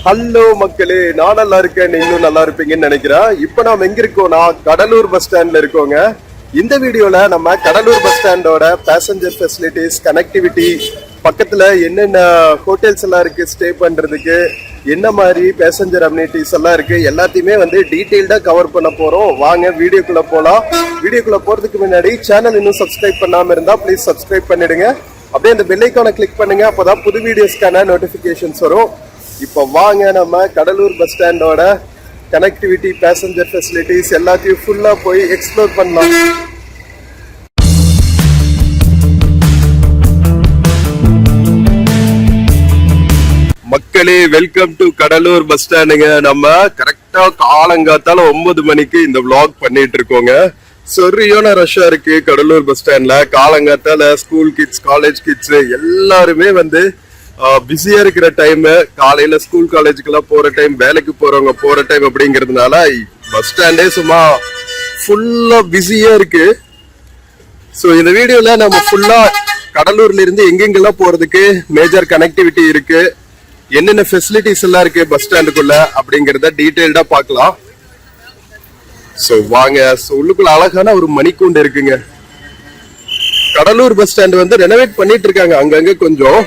Hello மக்களே, நான் நல்லா இருக்கேன், நீங்களும் நல்லா இருப்பீங்கன்னு நினைக்கிறேன். இப்போ நாம எங்க இருக்கோம்னா கடலூர் பஸ் ஸ்டாண்ட்ல இருக்கோங்க. இந்த வீடியோல நம்ம கடலூர் பஸ் ஸ்டாண்டோட பேசஞ்சர் ஃபெசிலிட்டிஸ், கனெக்டிவிட்டி, பக்கத்துல என்னென்ன ஹோட்டல்ஸ் எல்லாம் இருக்கு ஸ்டே பண்றதுக்கு, என்ன மாதிரி பேசஞ்சர் அம்யூனிட்டிஸ் எல்லாம் இருக்கு, எல்லாத்தையுமே வந்து டீடைல்டா கவர் பண்ண போறோம். வாங்க வீடியோக்குள்ள போலாம். வீடியோக்குள்ள போறதுக்கு முன்னாடி சேனல் இன்னும் சப்ஸ்கிரைப் பண்ணாம இருந்தா ப்ளீஸ் சப்ஸ்கிரைப் பண்ணிடுங்க. அப்படியே இந்த பெல் ஐகானை கிளிக் பண்ணுங்க, அப்பதான் புது வீடியோஸ்க்கான நோட்டிபிகேஷன்ஸ் வரும். இப்போ வாங்க நம்ம கடலூர் பஸ் ஸ்டாண்டோட கனெக்டிவிட்டி, பேசஞ்சர் ஃபெசிலிட்டிஸ் எல்லாத்தையும் ஃபுல்லா போய் எக்ஸ்ப்ளோர் பண்ணலாம். மக்களே, வெல்கம் டு கடலூர் பஸ் ஸ்டாண்டுங்க. நம்ம கரெக்டா காலங்காத்தால 9 மணிக்கு இந்த vlog பண்ணிட்டு இருக்கோங்க. சரியான ரஷ்ஷா இருக்கு கடலூர் பஸ் ஸ்டாண்ட்ல. காலங்காத்தால ஸ்கூல் கிட்ஸ், காலேஜ் கிட்ஸ் எல்லாருமே வந்து பிஸியா இருக்கிற டைம், காலையில ஸ்கூல் காலேஜுக்கெல்லாம் போற டைம், வேலைக்கு போறவங்க போற டைம் அப்படிங்கறதுனால பஸ் ஸ்டாண்டே சும்மா ஃபுல்லா பிஸியா இருக்கு. ஸோ இந்த வீடியோல நம்ம ஃபுல்லா கடலூர்ல இருந்து எங்கெங்கெல்லாம் போறதுக்கு மேஜர் கனெக்டிவிட்டி இருக்கு, என்னென்ன ஃபெசிலிட்டிஸ் எல்லாம் இருக்கு பஸ் ஸ்டாண்டுக்குள்ள அப்படிங்கறத டீடைல்டா பார்க்கலாம். ஸோ வாங்க. உள்ளுக்குள்ள அழகான ஒரு மணிக்கூண்டு இருக்குங்க. கடலூர் பஸ் ஸ்டாண்ட் வந்து ரெனோவேட் பண்ணிட்டு இருக்காங்க அங்கங்க. கொஞ்சம்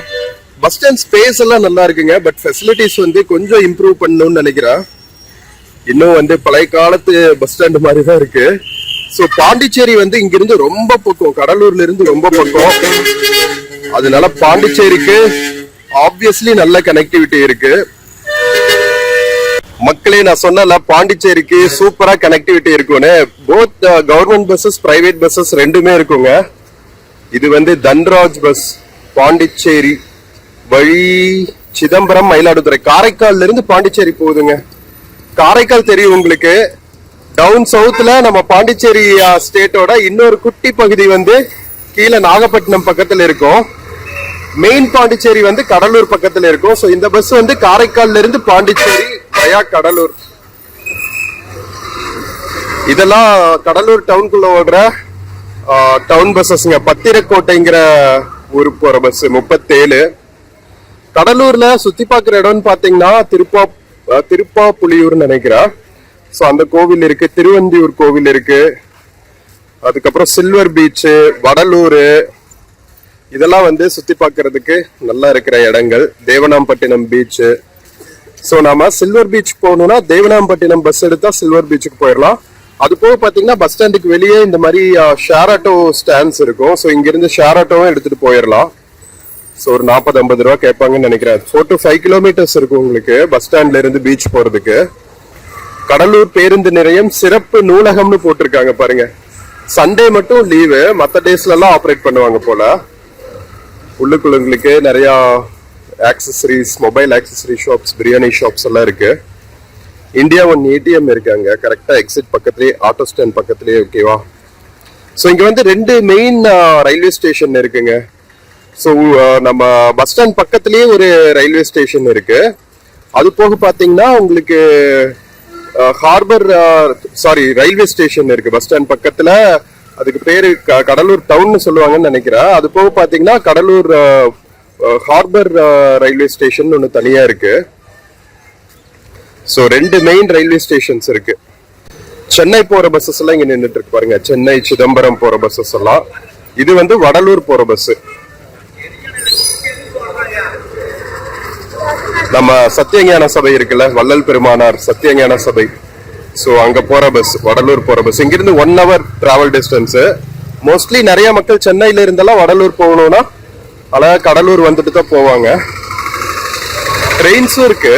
பஸ் ஸ்டாண்ட் ஸ்பேஸ் எல்லாம் நல்லா இருக்குங்க, பட் ஃபெசிலிட்டிஸ் வந்து கொஞ்சம் இம்ப்ரூவ் பண்ணணும்னு நினைக்கிறேன். இன்னும் வந்து பழைய காலத்து பஸ் ஸ்டாண்ட் மாதிரி தான் இருக்கு. ஸோ பாண்டிச்சேரி வந்து இங்கிருந்து ரொம்ப பக்கம், கடலூர்ல இருந்து ரொம்ப பக்கம். அதனால பாண்டிச்சேரிக்கு ஆப்வியஸ்லி நல்ல கனெக்டிவிட்டி இருக்கு. மக்களே, நான் சொன்னல பாண்டிச்சேரிக்கு சூப்பரா கனெக்டிவிட்டி இருக்கும்னு. Both government buses, private buses ரெண்டுமே இருக்குங்க. இது வந்து தன்ராஜ் பஸ் பாண்டிச்சேரி வழி சிதம்பரம், மயிலாடுதுறை, காரைக்கால்ல இருந்து பாண்டிச்சேரி போகுதுங்க. காரைக்கால் தெரியும் உங்களுக்கு. டவுன் சவுத்ல நம்ம பாண்டிச்சேரி ஸ்டேட்டோட இன்னொரு குட்டி பகுதி வந்து கீழே நாகப்பட்டினம் பக்கத்துல இருக்கும். மெயின் பாண்டிச்சேரி வந்து கடலூர் பக்கத்துல இருக்கும். ஸோ இந்த பஸ் வந்து காரைக்கால்ல இருந்து பாண்டிச்சேரி வயா கடலூர். இதெல்லாம் கடலூர் டவுனுக்குள்ள ஓடுற டவுன் பஸ்ஸஸ்ங்க. பத்திரக்கோட்டைங்கிற ஊருக்கு போற பஸ் 37. கடலூர்ல சுத்தி பார்க்குற இடம்னு பாத்தீங்கன்னா திருப்பாப்புலியூர்னு நினைக்கிறேன். ஸோ அந்த கோவில் இருக்கு, திருவந்தியூர் கோவில் இருக்கு, அதுக்கப்புறம் சில்வர் பீச்சு, வடலூர், இதெல்லாம் வந்து சுத்தி பார்க்கறதுக்கு நல்லா இருக்கிற இடங்கள். தேவனாம்பட்டினம் பீச். ஸோ நாம சில்வர் பீச் போகணும்னா தேவனாம்பட்டினம் பஸ் எடுத்தா சில்வர் பீச்சுக்கு போயிடலாம். அது போக பாத்தீங்கன்னா பஸ் ஸ்டாண்டுக்கு வெளியே இந்த மாதிரி ஷேர் ஆட்டோ ஸ்டாண்ட்ஸ் இருக்கும். ஸோ இங்கிருந்து ஷேர் ஆட்டோவும் எடுத்துட்டு போயிடலாம். ஸோ ஒரு 40-50 ரூபா கேட்பாங்கன்னு நினைக்கிறேன். 4 to 5 கிலோமீட்டர்ஸ் இருக்கும் உங்களுக்கு பஸ் ஸ்டாண்ட்ல இருந்து பீச் போறதுக்கு. கடலூர் பேருந்து நிலையம் சிறப்பு நூலகம்னு போட்டிருக்காங்க பாருங்க. சண்டே மட்டும் லீவு, மற்ற டேஸ்ல எல்லாம் ஆப்ரேட் பண்ணுவாங்க போல. உள்ளுக்குள்ள உங்களுக்கு நிறைய accessories, mobile accessory shops, biryani shops எல்லாம் இருக்கு. இந்தியா ஒன் ATM இருக்காங்க கரெக்டா எக்ஸிட் பக்கத்துலயே, ஆட்டோ ஸ்டாண்ட் பக்கத்துலயே. ஓகேவா? ஸோ இங்க வந்து 2 மெயின் ரயில்வே ஸ்டேஷன் இருக்குங்க. ஸோ நம்ம பஸ் ஸ்டாண்ட் பக்கத்துலயே ஒரு ரயில்வே ஸ்டேஷன் இருக்கு. அது போக பாத்தீங்கன்னா உங்களுக்கு ரயில்வே ஸ்டேஷன் இருக்கு பஸ் ஸ்டாண்ட் பக்கத்துல. அதுக்கு பேரு கடலூர் டவுன் சொல்லுவாங்கன்னு நினைக்கிறேன். அது போக பாத்தீங்கன்னா கடலூர் ஹார்பர் ரயில்வே ஸ்டேஷன் ஒன்று தனியா இருக்கு. ஸோ 2 மெயின் ரயில்வே ஸ்டேஷன்ஸ் இருக்கு. சென்னை போற பஸ்ஸஸ் எல்லாம் இங்க நின்றுட்டு இருக்கு பாருங்க. சென்னை சிதம்பரம் போற பஸ்ஸஸ் எல்லாம். இது வந்து வடலூர் போற பஸ். நம்ம சத்தியஞான சபை இருக்குல்ல, வள்ளல் பெருமானார் சத்தியஞான சபை. ஸோ அங்க போற பஸ், வடலூர் போற பஸ். இங்கிருந்து 1 hour டிராவல் டிஸ்டன்ஸ். மோஸ்ட்லி நிறைய மக்கள் சென்னையில இருந்தெல்லாம் வடலூர் போகணும்னா அழகா கடலூர் வந்துட்டு தான் போவாங்க. ட்ரெயின்ஸும் இருக்கு.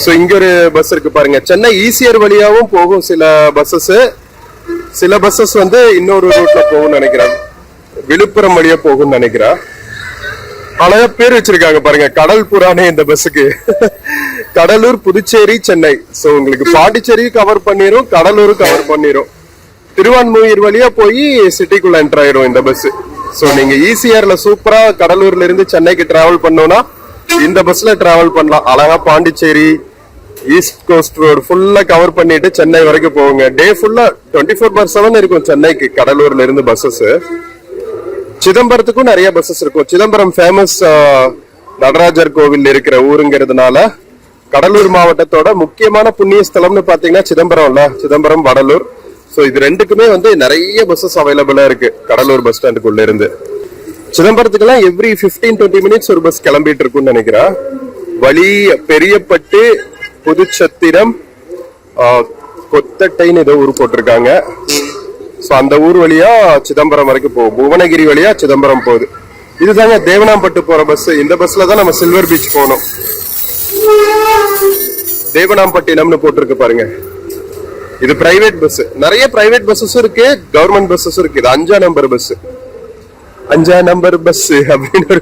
ஸோ இங்க ஒரு பஸ் இருக்கு பாருங்க. சென்னை ஈசிஆர் வழியாவும் போகும் சில பஸ்ஸஸ். சில பஸ்ஸஸ் வந்து இன்னொரு ரூட்ல போகும்னு நினைக்கிறேன், விழுப்புரம் வழியா போகும்னு நினைக்கிறேன். அழகா பேர் வச்சிருக்காங்க பாருங்க, கடல் புறானே இந்த பஸ்ஸுக்கு. கடலூர், புதுச்சேரி, சென்னை. ஸோ உங்களுக்கு பாண்டிச்சேரியும் கவர் பண்ணிரும், கடலூரும் கவர் பண்ணிரும். திருவான்மூர் வழியா போய் சிட்டிக்குள்ள என்டர் ஆயிரும் இந்த பஸ். ஸோ நீங்க ஈசிஆர்ல சூப்பரா கடலூர்ல இருந்து சென்னைக்கு டிராவல் பண்ணோம்னா இந்த பஸ்ல டிராவல் பண்ணலாம். அழகா பாண்டிச்சேரி, ஈஸ்ட் கோஸ்ட் ரோடு ஃபுல்லா கவர் பண்ணிட்டு சென்னை வரைக்கும் போவாங்க. டே ஃபுல்லா 24/7 இருக்கும் சென்னைக்கு கடலூர்ல இருந்து பஸ்ஸஸ். சிதம்பரத்துக்கும் நிறைய பஸ்ஸஸ் இருக்கும். சிதம்பரம் ஃபேமஸ் நடராஜர் கோவில் இருக்கிற ஊருங்கிறதுனால கடலூர் மாவட்டத்தோட முக்கியமான புண்ணிய ஸ்தலம்னு பாத்தீங்கன்னா சிதம்பரம் வடலூர். ஸோ இது ரெண்டுக்குமே வந்து நிறைய பஸ்ஸஸ் அவைலபிளா இருக்கு கடலூர் பஸ் ஸ்டாண்டுக்குள்ள இருந்து. சிதம்பரத்துக்குலாம் எவ்ரி 15-20 மினிட்ஸ் ஒரு பஸ் கிளம்பிட்டு இருக்கும்னு நினைக்கிறேன். வழி பெரியப்பட்டு, புதுச்சத்திரம், கொத்தட்டைன்னு ஏதோ ஊர் போட்டிருக்காங்க. ஸோ அந்த ஊர் வழியா சிதம்பரம் வரைக்கும் போகும். புவனகிரி வழியா சிதம்பரம் போகுது. இதுதாங்க தேவனாம்பட்டு போற பஸ். இந்த பஸ்ல தான் நம்ம சில்வர் பீச் போகணும். தேவனாம்பட்டினம்னு போட்டிருக்கு பாருங்க. இது பிரைவேட் பஸ். நிறைய பிரைவேட் பஸ்ஸஸும் இருக்கு, கவர்மெண்ட் பஸ்ஸஸும் இருக்கு. இது 5ஆம் நம்பர் பஸ். 5ஆம் நம்பர் பஸ் அப்படின்னு ஒரு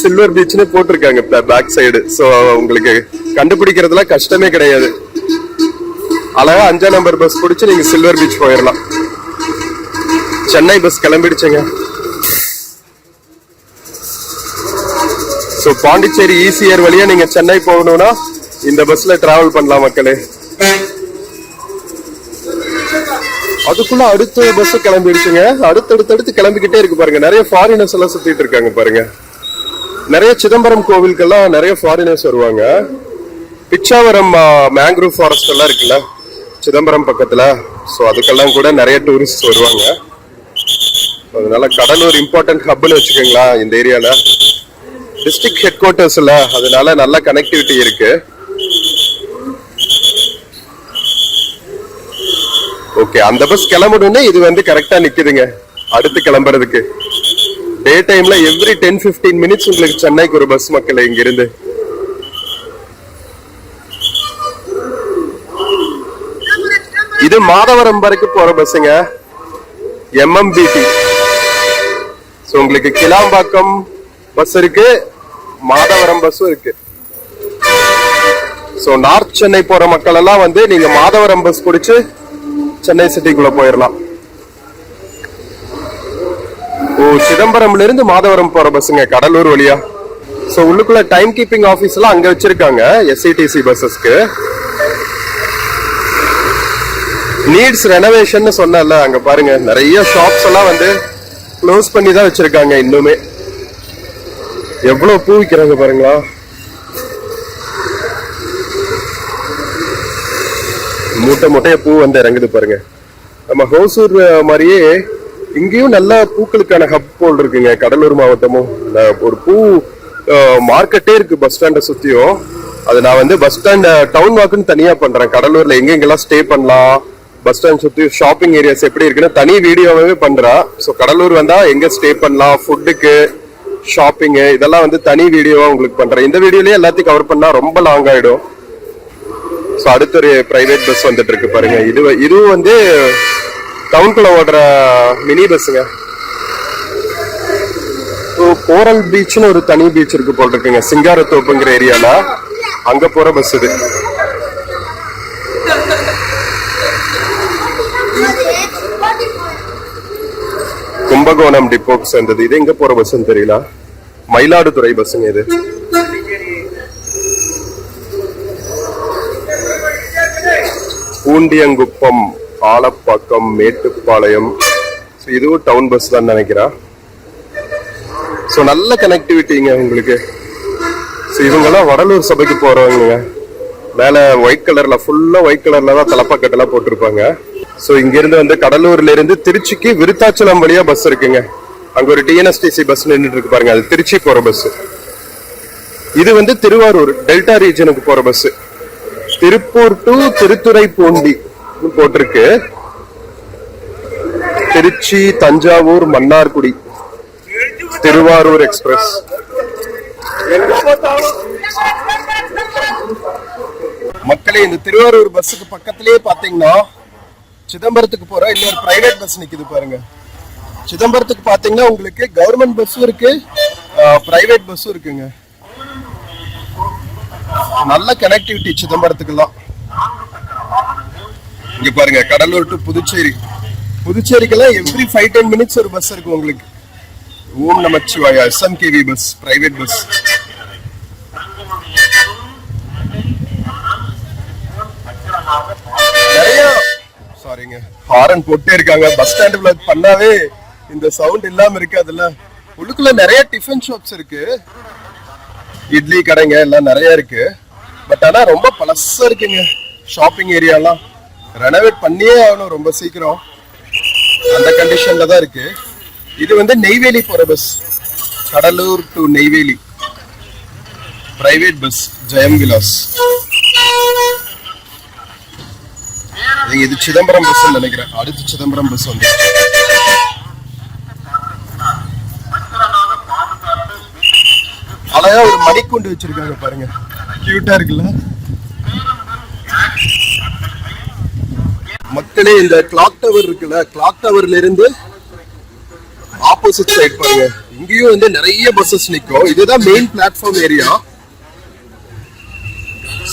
சில்வர் பீச்னு போட்டிருக்காங்க பேக் சைடு. ஸோ உங்களுக்கு கண்டுபிடிக்கிறதுல கஷ்டமே கிடையாது. அழகா 5ஆம் நம்பர் பஸ் பிடிச்சு நீங்க சில்வர் பீச் போயிடலாம். சென்னை பஸ் கிளம்பிடுச்சுங்க. ஸோ பாண்டிச்சேரி ஈசிஆர் வழியா நீங்க சென்னை போகணும்னா இந்த பஸ்ல டிராவல் பண்ணலாம் மக்களே. அதுக்குள்ள அடுத்த பஸ் கிளம்பிடுச்சுங்க. அடுத்தடுத்து கிளம்பிக்கிட்டே இருக்கு பாருங்க. நிறைய ஃபாரினர்ஸ் எல்லாம் சுத்திட்டு இருக்காங்க பாருங்க. நிறைய சிதம்பரம் கோவிலுக்கெல்லாம் நிறைய ஃபாரினர்ஸ் வருவாங்க. பிச்சாவரம் மேங்க்ரூவ் ஃபாரஸ்ட் எல்லாம் இருக்குல்ல சிதம்பரம் பக்கத்துல. ஸோ அதுக்கெல்லாம் கூட நிறைய டூரிஸ்ட் வருவாங்க. அதனால கடலூர் இம்பார்ட்டன்ட் ஹப்னு வச்சுக்கோங்களா இந்த ஏரியால. டிஸ்ட்ரிக்ட் ஹெட் குவார்டர்ஸ்ல, அதனால நல்ல கனெக்டிவிட்டி இருக்கு. ஓகே, அந்த பஸ் கிளம்பணும்னு இது வந்து கரெக்டா நிக்குதுங்க அடுத்து கிளம்புறதுக்கு. டே டைம்ல எவ்ரி 10-15 மினிட்ஸ் உங்களுக்கு சென்னைக்கு ஒரு பஸ் மக்கள் இங்க இருந்து. இது மாதவரம் வரைக்கும் போற பஸ்ஸுங்க, MMBT. ஸோ உங்களுக்கு கிளாம்பாக்கம் பஸ் இருக்கு, மாதவரம் பஸ்ஸும் இருக்கு. ஸோ நார்த் சென்னை போற மக்கள் எல்லாம் வந்து நீங்க மாதவரம் பஸ் பிடிச்சு சென்னை சிட்டிக்குள்ள போயிடலாம். ஓ, சிதம்பரம்ல இருந்து மாதவரம் போற பஸ்ஸுங்க கடலூர் வழியா. ஸோ உள்ளுக்குள்ள டைம் கீப்பிங் ஆபீஸ் எல்லாம் அங்க வச்சிருக்காங்க SCTC பஸ்ஸஸ்க்கு. நீட்ஸ் ரெனோவேஷன் சொன்னல, அங்க பாருங்க நிறைய ஷாப்ஸ் எல்லாம் வந்து க்ளோஸ் பண்ணி தான் வச்சிருக்காங்க. இன்னுமே எவ்வளவு பூ விற்கிறாங்க பாருங்களா. மூட்டையா பூ வந்து இறங்குது பாருங்க. நம்ம ஹோசூர் மாதிரியே இங்கேயும் நல்ல பூக்களுக்கான ஹப் போல் இருக்குங்க கடலூர் மாவட்டமும். ஒரு பூ மார்க்கெட்டே இருக்கு பஸ் ஸ்டாண்டை சுத்தியும். அது நான் வந்து பஸ் ஸ்டாண்ட் டவுன் வாக்குன்னு தனியா பண்றேன். கடலூர்ல எங்கெங்கெல்லாம் ஸ்டே பண்ணலாம், பஸ் ஸ்டாண்ட் சுத்தி ஷாப்பிங் ஏரியாஸ் எப்படி இருக்குன்னு தனி வீடியோவே பண்றேன். ஸோ கடலூர் வந்தா எங்க ஸ்டே பண்ணலாம், ஃபுட்டுக்கு, ஷாப்பிங், இதெல்லாம் வந்து தனி வீடியோவா உங்களுக்கு பண்றேன். இந்த வீடியோலயே எல்லாத்தையும் கவர் பண்ணா ரொம்ப லாங் ஆயிடும். ஸோ அடுத்த ஒரு பிரைவேட் பஸ் வந்துட்டு இருக்கு பாருங்க. இதுவும் வந்து டவுனுக்குள்ள ஓடுற மினி பஸ்ஸுங்க. கோரல் பீச்னு ஒரு தனி பீச் இருக்கு போல் இருக்குங்க சிங்காரத்தோப்புங்கிற ஏரியால. அங்க போற பஸ் இது. கும்பகோணம் டிப்போக்கு சேர்ந்தது. இது எங்க போற பஸ்ன்னு தெரியல. மயிலாடுதுறை பஸ்ஸுங்க இது. பூண்டியங்குப்பம், ஆலப்பாக்கம், மேட்டுப்பாளையம். இதுவும் டவுன் பஸ் தான் நினைக்கிறேன். ஸோ நல்ல கனெக்டிவிட்டிங்க உங்களுக்கு. ஸோ இவங்கெல்லாம் வடலூர் சபைக்கு போறவங்க. மேல ஒயிட் கலர்ல, ஃபுல்லா ஒயிட் கலர்ல தான் தலப்பாக்கட்டெல்லாம் போட்டிருப்பாங்க. ஸோ இங்க இருந்து வந்து கடலூர்ல இருந்து திருச்சிக்கு விருத்தாச்சலம் வழியா பஸ் இருக்குங்க. அங்க ஒரு TNSTC பஸ் நின்றுட்டு இருக்கு பாருங்க, அது திருச்சி போற பஸ். இது வந்து திருவாரூர் டெல்டா ரீஜனுக்கு போற பஸ். திருப்பூர் டு திருத்துறைப்பூண்டி போட்டிருக்கு. திருச்சி, தஞ்சாவூர், மன்னார்குடி, திருவாரூர் எக்ஸ்பிரஸ். மக்களே, இந்த திருவாரூர் பஸ்ஸுக்கு பக்கத்திலேயே பாத்தீங்கன்னா சிதம்பரத்துக்கு போற இன்னொரு பிரைவேட் பஸ் நிக்குது பாருங்க. சிதம்பரத்துக்கு பாத்தீங்கன்னா உங்களுக்கு கவர்மெண்ட் பஸ்ஸும் இருக்கு, பிரைவேட் பஸ்ஸும் இருக்குங்க. நல்ல கனெக்டிவிட்டி சிதம்பரத்துக்குலாம். இங்க பாருங்க, கடலூர் டு புதுச்சேரி. புதுச்சேரிக்கெல்லாம் எவ்ரி 5-10 மினிட்ஸ் ஒரு பஸ் இருக்கு உங்களுக்கு. Om Namachivaya SMKV bus, private bus. நிறைய சாரிங்க ஹாரன் போட்டே இருக்காங்க. பஸ் ஸ்டாண்டுல பண்ணாவே இந்த சவுண்ட் இல்லாம இருக்கு. அதுல உள்ளுக்குள்ள நிறைய டிஃபன் ஷாப்ஸ் இருக்கு. இட்லி கடைங்க எல்லாம் நிறைய இருக்கு. பட் ஆனா ரொம்ப பழசா இருக்குங்க. ஷாப்பிங் ஏரியாலாம் ரெனோவேட் பண்ணியே ஆகணும் ரொம்ப சீக்கிரம். அந்த கண்டிஷன்ல தான் இருக்கு. இது வந்து நெய்வேலி போற bus, Cuddalore to Neyveli private bus, Jayam Vilas. இது சிதம்பரம் பஸ் நினைக்கிறேன். அடுத்து சிதம்பரம் பஸ் வந்து அழகா ஒரு மணிக்கூண்டு வச்சிருக்காங்க பாருங்க, கியூட்டா இருக்குல்ல. மக்களே இந்த கிளாக் டவர் இருக்குல்ல, கிளாக் டவர்ல இருந்து ஆப்போசிட் சைட் பாருங்க, இங்கேயும் வந்து நிறைய பஸ்ஸஸ் நிக்கும். இதுதான் மெயின் பிளாட்ஃபார்ம் ஏரியா.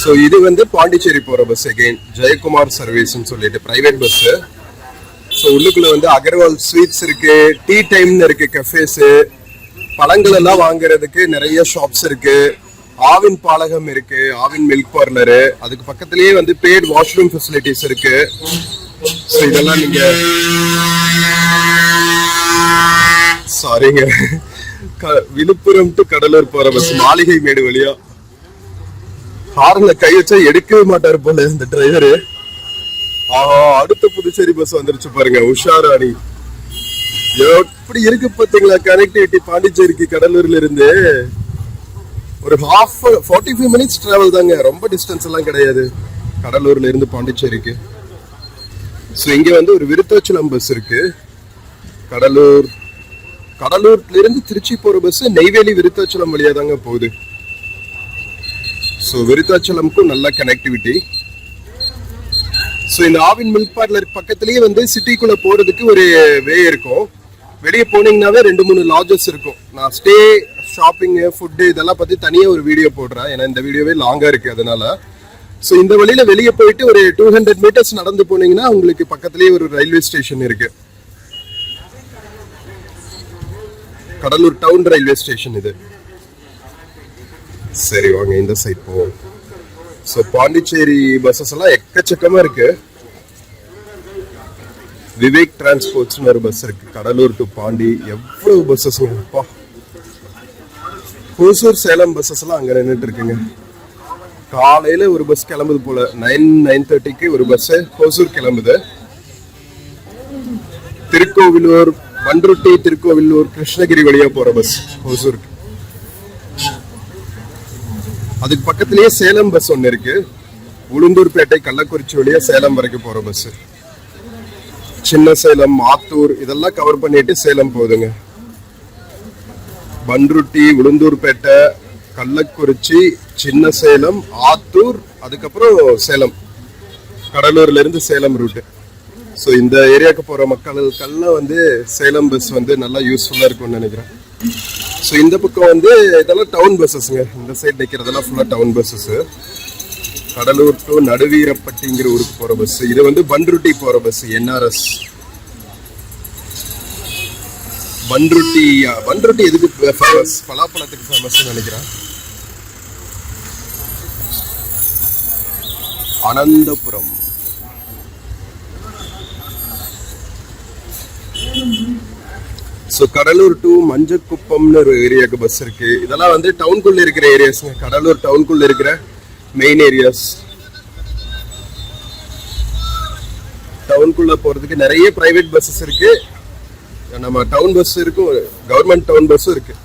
சோ இது வந்து பாண்டிச்சேரி போற பஸ், அகைன் ஜெயக்குமார் சர்வீஸ் சொல்லிட்டு பிரைவேட் பஸ். சோ உள்ளுக்குள்ள வந்து அகர்வால் ஸ்வீட்ஸ் இருக்கு, டீ டைம்னு இருக்கு, கஃபேஸ், பழங்கள் எல்லாம் வாங்குறதுக்கு நிறைய ஷாப்ஸ் இருக்கு, ஆவின் பாலகம் இருக்கு, ஆவின் மில்க் பார்லரு, அதுக்கு பக்கத்திலேயே வந்து பெய்ட் வாஷ்ரூம் ஃபெசிலிட்டிஸ் இருக்கு. சோ இதெல்லாம் நீங்க சாரிங்க, விழுப்புரம் டு கடலூர் போற பஸ் மாளிகை மேடு வழியா. ஹார்ன்ல கை வச்சா எடுக்கவே மாட்டாரு போல இந்த டிரைவரு. அடுத்த புதுச்சேரி பஸ் வந்துருச்சு பாருங்க, உஷாராணி. எப்படி இருக்கு பாத்தீங்களா கனெக்டிவிட்டி பாண்டிச்சேரிக்கு கடலூர்ல இருந்து. ஒரு 45 மினிட்ஸ் டிராவல் தாங்க, ரொம்ப டிஸ்டன்ஸ் எல்லாம் கிடையாது கடலூர்ல இருந்து பாண்டிச்சேரிக்கு. சோ இங்க வந்து ஒரு விருத்தாச்சலம் பஸ் இருக்கு. கடலூர்ல இருந்து திருச்சி போற பஸ் நெய்வேலி விருத்தாச்சலம் வழியா தாங்க போகுது. சோ விருத்தாச்சலம்க்கும் நல்ல கனெக்டிவிட்டி. சோ இந்த ஆவின் மில்க் பார்லர் பக்கத்திலேயே வந்து சிட்டிக்குள்ள போறதுக்கு ஒரு வே இருக்கும். வெளியே போனீங்கன்னாவே 2-3 லாட்ஜஸ் இருக்கும். நான் ஸ்டே, ஷாப்பிங், ஃபுட்டு இதெல்லாம் பத்தி தனியா ஒரு வீடியோ போடுறேன், ஏன்னா இந்த வீடியோவே லாங்கா இருக்கு அதனால. சோ இந்த வழியில வெளியே போயிட்டு ஒரு 200 மீட்டர்ஸ் நடந்து போனீங்கன்னா உங்களுக்கு பக்கத்திலேயே ஒரு ரயில்வே ஸ்டேஷன் இருக்கு. கடலூர் டவுன் ரயில்வே ஸ்டேஷன் இது. சரி வாங்க இந்த சைட் போவோம். சோ பாண்டிச்சேரி பஸ்ஸஸ் எல்லாம் எக்கச்சக்கமா இருக்கு. விவேக் டிரான்ஸ்போர்ட்ஸ் ஒரு பஸ் இருக்கு, கடலூர் டு பாண்டி. எவ்வளவு பஸ்ஸஸ், ஹோசூர் சேலம் பஸ்ஸஸ் எல்லாம் அங்க நின்றுட்டு இருக்குங்க. காலையில ஒரு பஸ் கிளம்புது போல, 9:30க்கு ஒரு பஸ் ஹோசூர் கிளம்புது. திருக்கோவிலூர், பண்ருட்டி, திருக்கோவிலூர், கிருஷ்ணகிரி வழியா போற பஸ் ஹோசூருக்கு. அதுக்கு பக்கத்திலேயே சேலம் பஸ் ஒன்னு இருக்கு. உளுந்தூர்பேட்டை, கள்ளக்குறிச்சி வழியா சேலம் வரைக்கும் போற பஸ். சின்ன சேலம், ஆத்தூர் இதெல்லாம் கவர் பண்ணிட்டு சேலம் போகுதுங்க. பண்ருட்டி, உளுந்தூர்பேட்டை, கள்ளக்குறிச்சி, சின்ன சேலம், ஆத்தூர், அதுக்கப்புறம் சேலம். கடலூர்ல இருந்து சேலம் ரூட். ஸோ இந்த ஏரியாவுக்கு போற மக்களுக்கெல்லாம் வந்து சேலம் பஸ் வந்து நல்லா யூஸ்ஃபுல்லா இருக்கும்னு நினைக்கிறேன். ஸோ இந்த பக்கம் வந்து இதெல்லாம் டவுன் பஸ்ஸஸ்ங்க. இந்த சைட் நிற்கிறதெல்லாம் ஃபுல்லா டவுன் பஸ்ஸஸ். கடலூர் டு நடுவீரப்பட்டிங்கிற ஊருக்கு போற பஸ். இது வந்து பண்ருட்டி போற பஸ், என்ஆர்எஸ். பண்ருட்டி எதுக்கு ஃபேமஸ்? பலாப்பழத்துக்கு ஃபேமஸ் நினைக்கிறேன். அனந்தபுரம். ஸோ கடலூர் டு மஞ்சக்குப்பம்னு ஒரு ஏரியாவுக்கு பஸ் இருக்கு. இதெல்லாம் வந்து டவுனுக்குள்ள இருக்கிற ஏரியாஸ்ங்க, கடலூர் டவுனுக்குள்ள இருக்கிற மெயின் ஏரியாஸ். டவுனுக்குள்ள போறதுக்கு நிறைய பிரைவேட் பஸ்ஸஸ் இருக்கு. நம்ம டவுன் பஸ் இருக்கும், கவர்மெண்ட் டவுன் பஸ்ஸும் இருக்கு.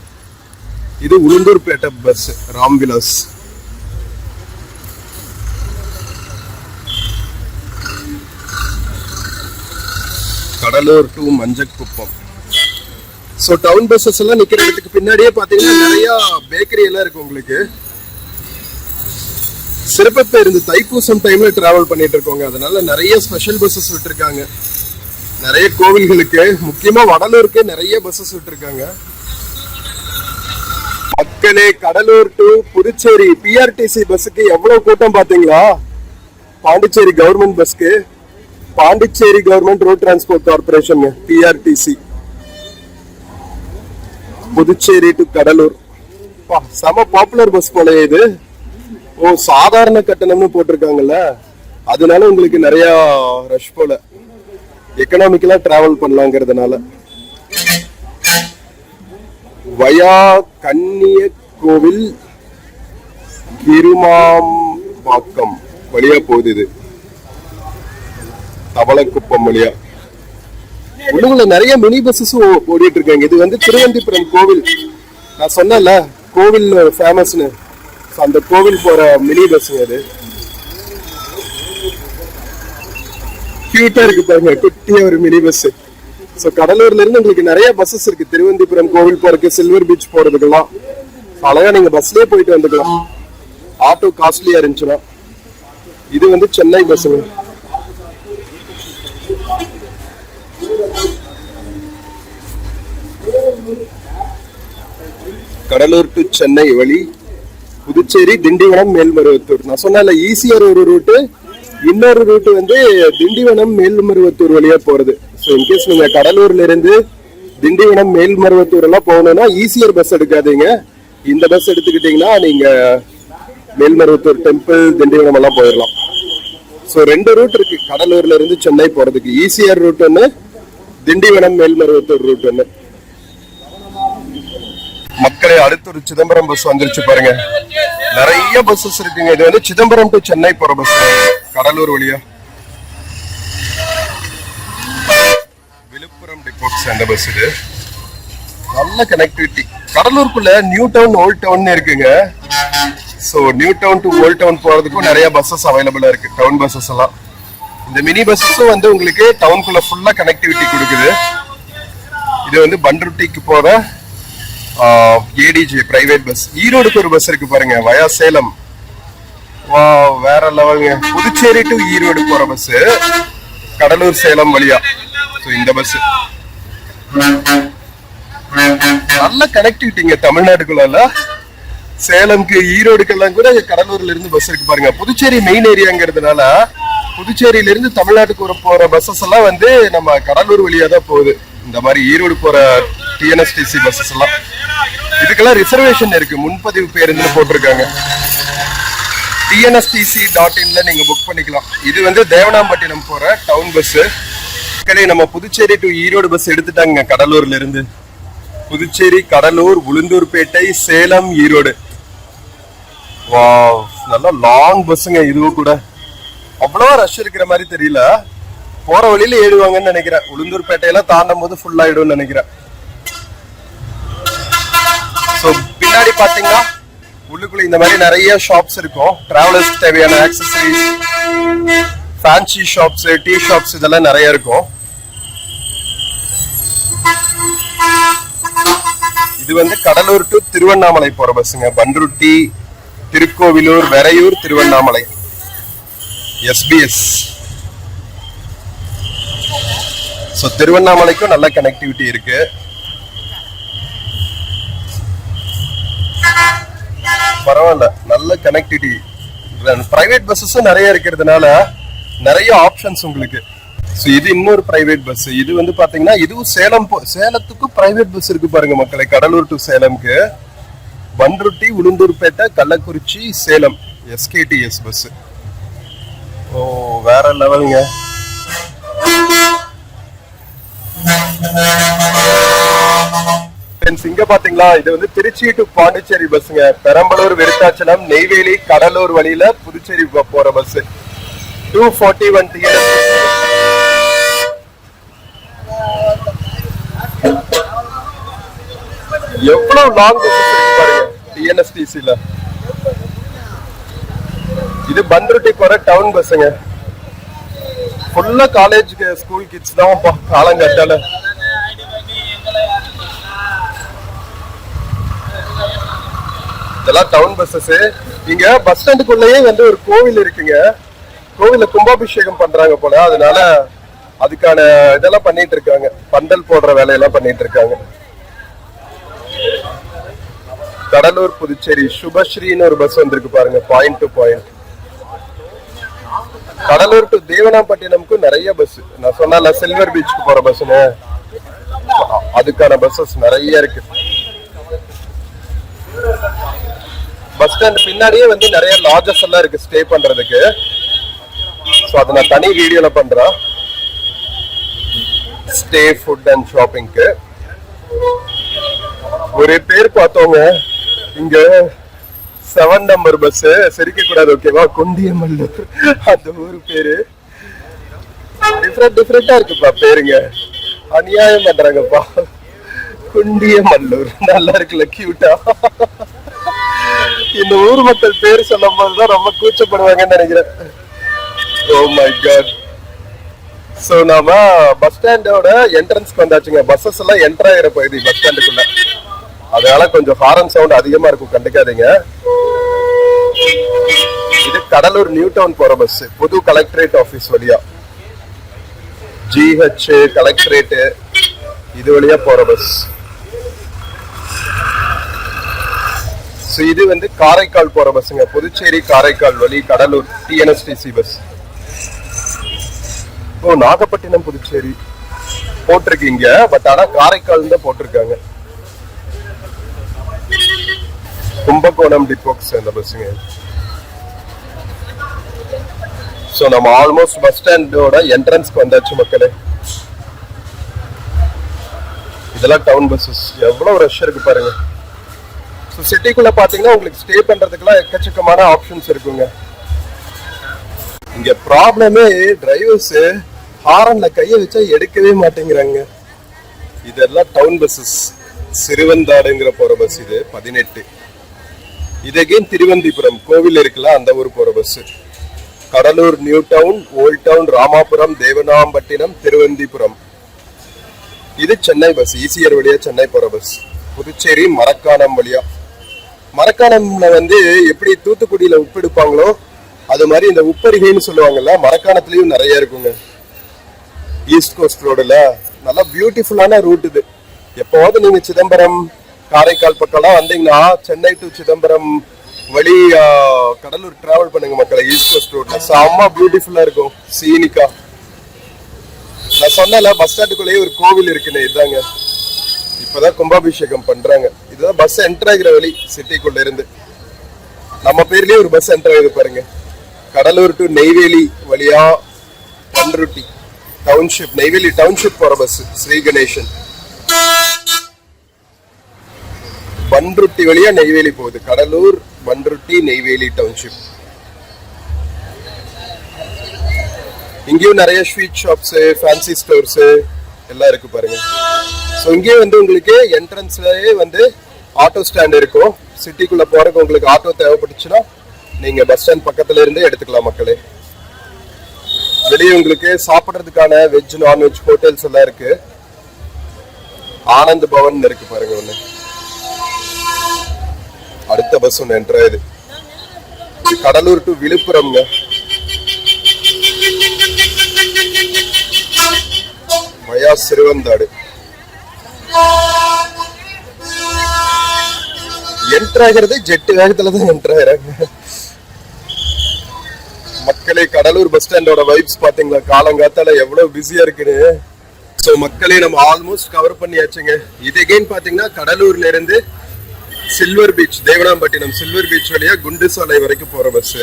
இது Ulundurpettai bus, Ramvilas. Cuddalore to Manjakuppam. So town buses எல்லாம் நிக்கிற இடத்துக்கு பின்னாடியே பாத்தீங்கன்னா நிறைய பேக்கரி எல்லாம் இருக்கு உங்களுக்கு. சிறப்பு பேர் இந்த தைப்பூசம் டைம்ல டிராவல் பண்ணிட்டு இருக்கோங்க, அதனால நிறைய ஸ்பெஷல் பஸ்ஸஸ் விட்டுருக்காங்க. நிறைய கோவில்களுக்கு, முக்கியமா வடலூருக்கு நிறைய பஸ்ஸஸ் விட்டுருக்காங்க. மக்களே, கடலூர் டு புதுச்சேரி பிஆர்டிசி பஸ்ஸுக்கு எவ்வளவு கூட்டம் பாத்தீங்களா? பாண்டிச்சேரி கவர்மெண்ட் பஸ்க்கு, Pondicherry government road transport corporation PRTC, Puducherry to Cuddalore. செம பாப்புலர் பஸ் போல இது. ஓ, சாதாரண கட்டணம்னு போட்டிருக்காங்கல்ல, அதனால உங்களுக்கு நிறைய ரஷ் போல, எக்கனாமிக்கலா டிராவல் பண்ணலாங்கிறதுனால. வயா கன்னிய கோவில் இருமாம்பாக்கம் வழியா போகுது. இது தவளக்குப்பம் வழியா உள்ளுக்குள்ள நிறைய மினி பஸ்ஸஸும் ஓடிட்டு இருக்காங்க. இது வந்து திருவந்திபுரம் கோவில், நான் சொன்னல கோவில் ஃபேமஸ்னு, அந்த கோவில் போற மினி பஸ். அது கியூட்டா இருக்கு பாருங்க, குட்டியா ஒரு மினி பஸ். ஸோ கடலூர்ல இருந்து உங்களுக்கு நிறைய பஸ்ஸஸ் இருக்கு திருவந்திபுரம் கோவில் போறதுக்கு, சில்வர் பீச் போறதுக்கெல்லாம். அழகா நீங்க பஸ்லயே போயிட்டு வந்துக்கலாம், ஆட்டோ காஸ்ட்லியா இருந்துச்சுன்னா. இது வந்து சென்னை பஸ்ஸுங்க. கடலூர் டு சென்னை வழி புதுச்சேரி, திண்டிவனம், மேல்மருவத்தூர். நான் சொன்ன ஈஸியர் ஒரு ரூட்டு, இன்னொரு ரூட் வந்து திண்டிவனம் மேல்மருவத்தூர் வழியா போறது. ஸோ இன்கேஸ் நீங்க கடலூர்ல இருந்து திண்டிவனம் மேல்மருவத்தூர் எல்லாம் போகணும்னா ஈஸியர் பஸ் எடுக்காதீங்க. இந்த பஸ் எடுத்துக்கிட்டீங்கன்னா நீங்க மேல்மருவத்தூர் டெம்பிள், திண்டிவனம் எல்லாம் போயிடலாம். ஸோ 2 ரூட் இருக்கு கடலூர்ல இருந்து சென்னை போறதுக்கு. ஈஸியர் ரூட் ஒன்று, திண்டிவனம் மேல்மருவத்தூர் ரூட் ஒன்று. மக்களே, அடுத்து ஒரு சிதம்பரம் பஸ் வந்துருச்சு பாருங்க. நிறைய பஸ்ஸஸ் இருக்குங்க. இது வந்து சிதம்பரம் டு சென்னை போற பஸ், கடலூர் வழியா. விழுப்புரம் டிப்போக்கு சேர்ந்த பஸ் இது. நல்ல கனெக்டிவிட்டி. கடலூருக்குள்ள நியூ டவுன், ஓல்ட் டவுன் இருக்குங்க. So new town to old town போறதுக்கும் நிறைய பஸ்ஸஸ் அவைலபிளா இருக்கு, டவுன் பஸ்ஸஸ் எல்லாம். இந்த மினி பஸ்ஸஸும் வந்து உங்களுக்கு டவுனுக்குள்ள ஃபுல்லா கனெக்டிவிட்டி கொடுக்குது. இது வந்து பண்ருட்டிக்கு போற ஏடிஜே பிரைவேட் பஸ். ஈரோடுக்கு ஒரு பஸ் இருக்கு பாருங்க, வயா சேலம். வேற லெவலுங்க. புதுச்சேரி டு ஈரோடு போற பஸ், கடலூர் சேலம் வழியா. இந்த பஸ் நல்ல கனெக்டிவிட்டிங்க தமிழ்நாட்டுக்குள்ள. சேலம்க்கு, ஈரோடுக்கெல்லாம் கூட கடலூர்ல இருந்து பஸ் இருக்கு பாருங்க. புதுச்சேரி மெயின் ஏரியாங்கிறதுனால புதுச்சேரியில இருந்து தமிழ்நாட்டுக்கு போற பஸ்ஸஸ் எல்லாம் வந்து நம்ம கடலூர் வழியா தான் போகுது. இந்த மாதிரி ஈரோடு போற டிஎன்எஸ்டிசி பஸ்ஸஸ் எல்லாம் இதுக்கெல்லாம் ரிசர்வேஷன் இருக்கு, முன்பதிவு பேருந்து போட்டிருக்காங்க. tnstc.inல நீங்க புக் பண்ணிக்கலாம். இது வந்து தேவனாம்பட்டினம் போற டவுன் பஸ். நம்ம புதுச்சேரி டு ஈரோடு பஸ் எடுத்துட்டாங்க கடலூர்ல இருந்து. புதுச்சேரி, கடலூர், உளுந்தூர்பேட்டை, சேலம், ஈரோடு. வாவ், நல்லா லாங் பஸ்ஸுங்க. இதுவும் கூட அவ்வளவா ரஷ் இருக்கிற மாதிரி தெரியல. போற வழியில ஏடுவாங்கன்னு நினைக்கிறேன். உளுந்தூர்பேட்டையெல்லாம் தாண்டும் போது ஃபுல் ஆயிடும் நினைக்கிறேன். ஸோ பின்னாடி பாத்தீங்கன்னா உள்ளுக்குள்ள இந்த மாதிரி நிறைய ஷாப்ஸ் இருக்கும். டிராவலர்ஸ் தேவையான accessories, fancy shops, tea shops இதெல்லாம் நிறைய இருக்கும். இது வந்து கடலூர் டு திருவண்ணாமலை போற பஸ்ஸுங்க. பண்ருட்டி, திருக்கோவிலூர், வெரையூர், திருவண்ணாமலை, எஸ்பிஎஸ். ஸோ திருவண்ணாமலைக்கும் நல்ல கனெக்டிவிட்டி இருக்கு. பரவாயில்ல, நல்ல கனெக்டிவிட்டி. பிரைவேட் பஸ்ஸஸும் நிறைய இருக்கிறதுனால நிறைய ஆப்ஷன்ஸ் உங்களுக்கு. ஸோ இது இன்னொரு பிரைவேட் பஸ். இது வந்து பாத்தீங்கன்னா இதுவும் சேலத்துக்கும் பிரைவேட் பஸ் இருக்கு பாருங்க மக்களை. கடலூர் டு சேலம்க்கு, பண்ருட்டி, உளுந்தூர்பேட்டை, கள்ளக்குறிச்சி, சேலம், எஸ்கேடிஎஸ் பஸ். ஓ, வேற லெவலுங்க. இங்க பாத்தீங்களா, இது வந்து திருச்சி டு பாண்டிச்சேரி பஸ்ங்க. பெரம்பலூர், விருத்தாச்சலம், நெய்வேலி, கடலூர் வழியில புதுச்சேரி போற பஸ். 241 TNS. எவ்வளவு லாங் பஸ் இருக்கு பாருங்க டிஎன்எஸ்டிசில. இது பண்ருட்டி போற டவுன் பஸ்ஸுங்க. ஃபுல்லா காலேஜ் ஸ்கூல் கிட்ஸ் தான் காலங்கட்டால. இதெல்லாம் டவுன் பஸ்ஸஸ். இங்க பஸ் ஸ்டாண்டுக்குள்ளேயே வந்து ஒரு கோவில் இருக்குங்க. கோவில கும்பாபிஷேகம் பண்றாங்க போல, அதனால அதுக்கான இதெல்லாம் பண்ணிட்டு இருக்காங்க. பந்தல் போடுற வேலையெல்லாம் பண்ணிட்டு இருக்காங்க. கடலூர் புதுச்சேரி சுபஸ்ரீன்னு ஒரு பஸ் வந்திருக்கு பாருங்க, point to point. Cuddalore to தேவனாம்பட்டினம்க்கு நிறைய பஸ். நான் சொன்னால சில்வர் பீச்சுக்கு போற பஸ்ன்னு, அதுக்கான பஸ்ஸஸ் நிறைய இருக்கு. பஸ் ஸ்டாண்ட் பின்னாடியே வந்து நிறைய லாட்ஜஸ் எல்லாம் இருக்கு ஸ்டே பண்றதுக்கு. சோ அத நான் தனி வீடியோல பண்றேன். ஸ்டே, ஃபுட் அண்ட் ஷாப்பிங்க்கு. ஒரு பேர் பார்த்தோங்க இங்க 7 நம்பர் பஸ். சிரிக்க கூடாது ஓகேவா? குண்டியமல்லூர் அந்த ஊரு பேரு. டிஃப்ரெண்டா இருக்குப்பா பேருங்க. அநியாயம் பண்றாங்கப்பா. குண்டியமல்லூர் நல்லா இருக்குல்ல, கியூட்டா. இந்த ஊர் மக்கள் பேரு சொல்லும் போதுதான் ரொம்ப கூச்சப்படுவாங்கன்னு நினைக்கிறேன். Oh my god. சோ நாம பஸ் ஸ்டாண்டோட என்ட்ரன்ஸ்க்கு வந்தாச்சுங்க. பஸ்ஸஸ் எல்லாம் என்டர் ஆகிற பகுதி பஸ் ஸ்டாண்டுக்குள்ள. அதனால கொஞ்சம் ஹாரன் சவுண்ட் அதிகமா இருக்கும், கண்டுக்காதீங்க. இது கடலூர் நியூ டவுன் போற பஸ். புது கலெக்டரேட் ஆபீஸ் வழியா, GH கலெக்டரேட் இது வழியா போற பஸ். இது வந்து காரைக்கால் போற பஸ்ஸுங்க. புதுச்சேரி காரைக்கால் வழி கடலூர் TNSTC பஸ். ஓ, நாகப்பட்டினம் புதுச்சேரி போட்டிருக்கீங்க, பட் ஆனா காரைக்கால் தான் போட்டிருக்காங்க. கும்பகோணம் டிப்போக்கு சேர்ந்த பஸ்ஸுங்க. சோ நம்ம ஆல்மோஸ்ட் பஸ் ஸ்டாண்டோட என்ட்ரன்ஸ்க்கு வந்தாச்சு மக்களே. இதெல்லாம் டவுன் பஸ்ஸஸ். எவ்வளவு ரஷ் இருக்கு பாருங்க. ஸோ சிட்டிக்குள்ள பாத்தீங்கன்னா உங்களுக்கு ஸ்டே பண்றதுக்குலாம் எக்கச்சக்கமான ஆப்ஷன்ஸ் இருக்குங்க. இங்க ப்ராப்ளமே டிரைவர்ஸ் ஹாரன்ல கையை வச்சா எடுக்கவே மாட்டேங்கிறாங்க. இதெல்லாம் டவுன் பஸ்ஸஸ். சிறுவந்தாடுங்கிற போற பஸ் இது 18. இது அகைன் திருவந்திபுரம் கோவில் இருக்குல்ல, அந்த ஊர் போற bus. Cuddalore new town, old town, Ramapuram, Devanampattinam, Thiruvanthipuram. இது சென்னை பஸ். ஈசிஆர் வழியா சென்னை போற பஸ். புதுச்சேரி மரக்காணம் வழியா. மரக்காணம்ல வந்து எப்படி தூத்துக்குடியில உப்பு எடுப்பாங்களோ அது மாதிரி இந்த உப்பரிகைன்னு சொல்லுவாங்கல்ல, மரக்காணத்துலயும் நிறைய இருக்குங்க. ஈஸ்ட் கோஸ்ட் ரோடுல நல்லா பியூட்டிஃபுல்லான ரூட் இது. எப்போவாவது நீங்க சிதம்பரம் காரைக்கால் பக்கம்லாம் வந்தீங்கன்னா சென்னை டு சிதம்பரம் வழி கடலூர் டிராவல் பண்ணுங்க மக்களை. ஈஸ்ட் கோஸ்ட் ரோட்ல செம்ம பியூட்டிஃபுல்லா இருக்கும், சீனிக்கா. நான் சொன்னல பஸ் ஸ்டாண்டுக்குள்ளேயே ஒரு கோவில் இருக்குன்னு. இதாங்க இப்பதான் கும்பாபிஷேகம் பண்றாங்க. இதுதான் பஸ் என்டர் ஆகிற வழி சிட்டிக்குள்ள இருந்து. நம்ம பேர்லயே ஒரு பஸ் என்டர் ஆகுது பாருங்க. கடலூர் டு நெய்வேலி வழியா பண்ருட்டி டவுன்ஷிப், நெய்வேலி டவுன்ஷிப் போற பஸ். ஸ்ரீ கணேசன் பண்ருட்டி வழியா நெய்வேலி போகுது. கடலூர், பண்ருட்டி, நெய்வேலி டவுன்ஷிப். இங்கேயும் நிறைய ஸ்வீட் ஷாப்ஸ், ஃபேன்சி ஸ்டோர்ஸ் எல்லாம் இருக்கு பாருங்க. ஸோ இங்கேயே வந்து உங்களுக்கு என்ட்ரன்ஸ்லயே வந்து ஆட்டோ ஸ்டாண்ட் இருக்கும். சிட்டிக்குள்ள போறதுக்கு உங்களுக்கு ஆட்டோ தேவைப்பட்டுச்சுன்னா நீங்க பஸ் ஸ்டாண்ட் பக்கத்துல இருந்து எடுத்துக்கலாம் மக்களே. வெளியே உங்களுக்கு சாப்பிட்றதுக்கான வெஜ் நான்வெஜ் ஹோட்டல்ஸ் எல்லாம் இருக்கு. ஆனந்த் பவன் இருக்கு பாருங்க ஒண்ணு. அடுத்த பஸ் ஒன்று என்டர் ஆகுது. கடலூர் டு விழுப்புரம்ங்க. வயா சிறுவந்தாடு. என்டர் ஆகிறது ஜெட் வேகத்துல தான் என்டர் ஆகிறாங்க மக்களே. கடலூர் பஸ் ஸ்டாண்டோட வைப்ஸ் பாத்தீங்களா, காலங்காத்தால எவ்வளவு பிஸியா இருக்குன்னு. சோ மக்களே நம்ம ஆல்மோஸ்ட் கவர் பண்ணியாச்சுங்க. இது அகைன் பாத்தீங்கன்னா கடலூர்ல இருந்து silver beach, Devanampattinam silver beach வழியா குண்டு சாலை வரைக்கும் போற பஸ்.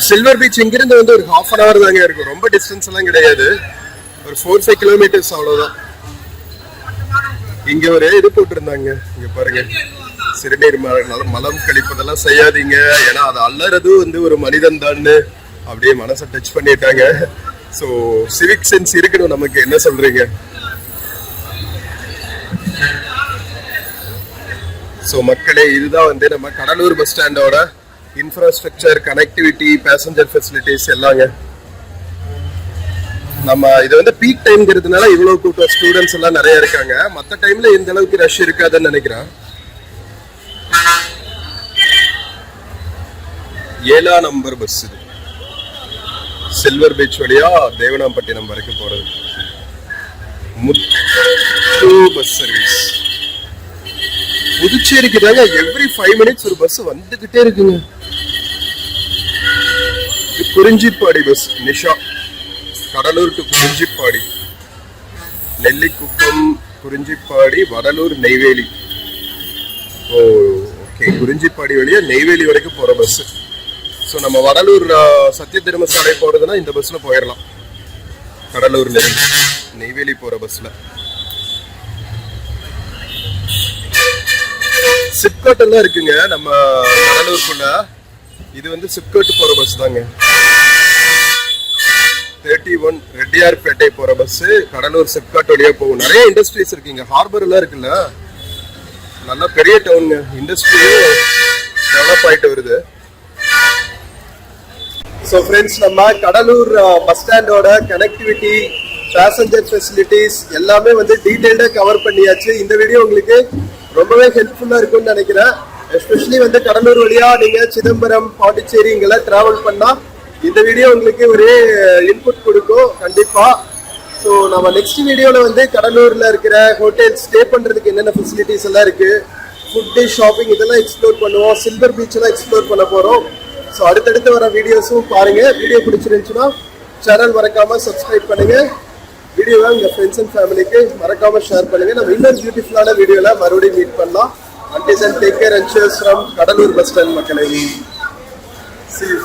சில்வர் பீச் இங்கிருந்து வந்து ஒரு 1/2 hour தாங்க இருக்கும். ரொம்ப டிஸ்டன்ஸ் எல்லாம் கிடையாது, ஒரு 4-5 kilometers அவ்வளவுதான். இங்க ஒரு இது போட்டிருந்தாங்க, இங்க பாருங்க, சிறுநீர் மலம் கழிப்பதெல்லாம் செய்யாதீங்க, ஏன்னா அது அல்லறது வந்து ஒரு மனிதன் தான் அப்படியே மனசை டச் பண்ணிட்டாங்க. ஸோ சிவிக் சென்ஸ் இருக்கணும் நமக்கு. என்ன சொல்றீங்க? ஸோ மக்களே, இதுதான் வந்து நம்ம கடலூர் பஸ் ஸ்டாண்டோட இன்ஃப்ராஸ்ட்ரக்சர், கனெக்டிவிட்டி, பேசஞ்சர் ஃபெசிலிட்டிஸ் எல்லாங்க. நம்ம இது வந்து பீக் டைம்ங்கிறதுனால இவ்வளவு கூட்டம், ஸ்டூடெண்ட்ஸ் எல்லாம் நிறைய இருக்காங்க. மற்ற டைம்ல இந்த அளவுக்கு ரஷ் இருக்காதுன்னு நினைக்கிறேன். 7ஆம் நம்பர் பஸ் இது, சில்வர் பீச் வழியா தேவனாம்பட்டினம் வரைக்கும் போறது. முத்து பஸ் சர்வீஸ். புதுச்சேரிக்கு தாங்க எவ்ரி 5 minutes ஒரு பஸ் வந்துகிட்டே இருக்குங்க. Kurinjipadi bus, Nisha, Cuddalore to Kurinjipadi, Nellikuppam, Kurinjipadi, Vadalur, Neyveli. Okay, Kurinjipadi வழியா நெய்வேலி வரைக்கும் போற பஸ். ஸோ நம்ம வடலூர் சத்திய திருமசாலை போறதுன்னா இந்த பஸ்ல போயிடலாம். கடலூர்ல நெய்வேலி போற பஸ்ல. சிப்காட் எல்லாம் இருக்குங்க நம்ம கடலூருக்குள்ள. இது வந்து சிப்காட் போற பஸ் தாங்க. 31 ரெட்டியார்பேட்டை போற பஸ் கடலூர் சிப்காட் வழியா போகும். நிறைய இண்டஸ்ட்ரீஸ் இருக்குங்க, ஹார்பர் எல்லாம் இருக்குல்ல, நல்ல பெரிய டவுன், இண்டஸ்ட்ரியும் டெவலப் ஆயிட்டு வருது. ஸோ ஃப்ரெண்ட்ஸ், நம்ம கடலூர் பஸ் ஸ்டாண்டோட கனெக்டிவிட்டி, பேசஞ்சர் ஃபெசிலிட்டிஸ் எல்லாமே வந்து டீட்டெயில்டாக கவர் பண்ணியாச்சு. இந்த வீடியோ உங்களுக்கு ரொம்பவே ஹெல்ப்ஃபுல்லாக இருக்கும்னு நினைக்கிறேன். எஸ்பெஷலி வந்து கடலூர் வழியா நீங்கள் சிதம்பரம், பாண்டிச்சேரி இங்கெல்லாம் ட்ராவல் பண்ணால் இந்த வீடியோ உங்களுக்கு ஒரு இன்புட் கொடுக்கும் கண்டிப்பாக. ஸோ நம்ம நெக்ஸ்ட் வீடியோவில் வந்து கடலூரில் இருக்கிற ஹோட்டல் ஸ்டே பண்ணுறதுக்கு என்னென்ன ஃபெசிலிட்டிஸ் எல்லாம் இருக்குது, ஃபுட்டு, ஷாப்பிங் இதெல்லாம் எக்ஸ்ப்ளோர் பண்ணுவோம். சில்வர் பீச் எல்லாம் எக்ஸ்ப்ளோர் பண்ண போகிறோம். ஸோ அடுத்தடுத்து வர வீடியோஸும் பாருங்கள். வீடியோ பிடிச்சிருந்துச்சுன்னா சேனல் மறக்காமல் சப்ஸ்கிரைப் பண்ணுங்கள். வீடியோவை உங்கள் ஃப்ரெண்ட்ஸ் அண்ட் ஃபேமிலிக்கு மறக்காமல் ஷேர் பண்ணுங்கள். நம்ம இன்னொரு பியூட்டிஃபுல்லான வீடியோவில் மறுபடியும் மீட் பண்ணலாம். Until then, take care and cheers from Cuddalore bus stand மக்களை. See you.